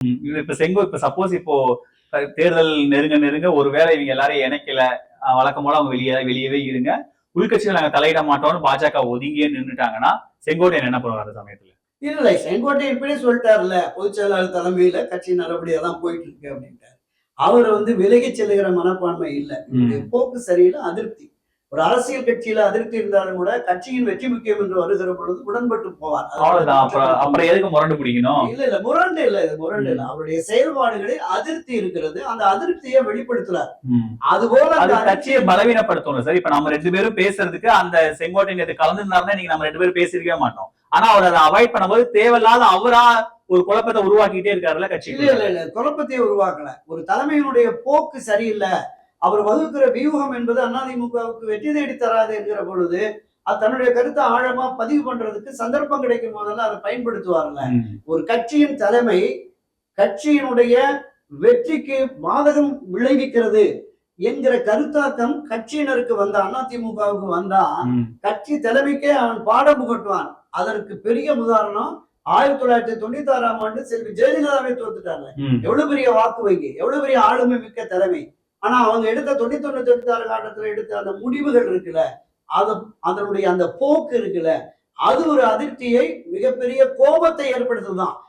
இப்ப இப்ப சப்போஸ் இப்போ தேர்தல் நெருங்க நெருங்க ஒருவேளை இவங்க எல்லாரையும் இணைக்கல, வழக்கம் போல அவங்க வெளியவே இருங்க, உள்கட்சிகள் நாங்க தலையிட மாட்டோம்னு பாஜக ஒதுங்கியே நின்றுட்டாங்கன்னா செங்கோட்டையன் என்ன பண்ணுவார் அந்த சமயத்துல? இல்ல செங்கோட்டையன் இப்படியே சொல்லிட்டாருல்ல, பொதுச் செயலாளர் தலைமையில கட்சி நல்லபடியா தான் போயிட்டு இருக்கு அப்படின்ட்டாரு. அவர் விலகி செல்லுகிற மனப்பான்மை இல்ல. போக்கு சரியில்லை, அதிருப்தி. ஒரு அரசியல் கட்சியில அதிருப்தி இருந்தாலும் கூட கட்சியின் வெற்றி முக்கியம் என்று வருகிற பொழுது உடன்பட்டு போவார். அப்புறம் எதுக்கு முரண்டு பிடிக்கணும்? இல்ல முரண்டு இல்ல, முரண்டு இல்ல. அவருடைய செயல்பாடுகளில் அதிருப்தி இருக்கிறது. அந்த அதிருப்தியை வெளிப்படுத்துறார். அதுபோல கட்சியை பலவீனப்படுத்தணும் சார். இப்ப நம்ம 2 பேரும் பேசுறதுக்கு அந்த செங்கோட்டையன் கலந்துருந்தாருன்னா நீங்க நம்ம 2 பேரும் பேசிருக்கவே மாட்டோம். ஆனா அவர் அதை அவாய்ட் பண்ணும்போது தேவையில்லாத அவரா ஒரு குழப்பத்தை உருவாக்கிட்டே இருக்காருல்ல கட்சி. இல்ல குழப்பத்தையே உருவாக்கல. ஒரு தலைமையினுடைய போக்கு சரியில்லை, அவர் வகுக்கிற வியூகம் என்பது அதிமுகவுக்கு வெற்றி தேடி தராது என்கிற பொழுது அது தன்னுடைய கருத்தை ஆழமா பதிவு பண்றதுக்கு சந்தர்ப்பம் கிடைக்கும் போதெல்லாம் அதை பயன்படுத்துவார்ல. ஒரு கட்சியின் தலைமை கட்சியினுடைய வெற்றிக்கு பாதகம் விளைவிக்கிறது என்கிற கருத்தாக்கம் கட்சியினருக்கு வந்தா, அதிமுகவுக்கு வந்தா கட்சி தலைமைக்கே அவன் பாடம் புகட்டுவான். அதற்கு பெரிய உதாரணம் 1996ஆம் ஆண்டு செல்வி ஜெயலலிதாவை தோத்துட்டாங்க. எவ்வளவு பெரிய வாக்கு வங்கி, எவ்வளவு பெரிய ஆளுமை மிக்க தலைமை. ஆனா அவங்க எடுத்த 91, 96 காலத்துல எடுத்த அந்த முடிவுகள் இருக்குல்ல, அதனுடைய அந்த போக்கு இருக்குல்ல, அது ஒரு அதிருப்தியை, மிகப்பெரிய கோபத்தை ஏற்படுத்துதான்.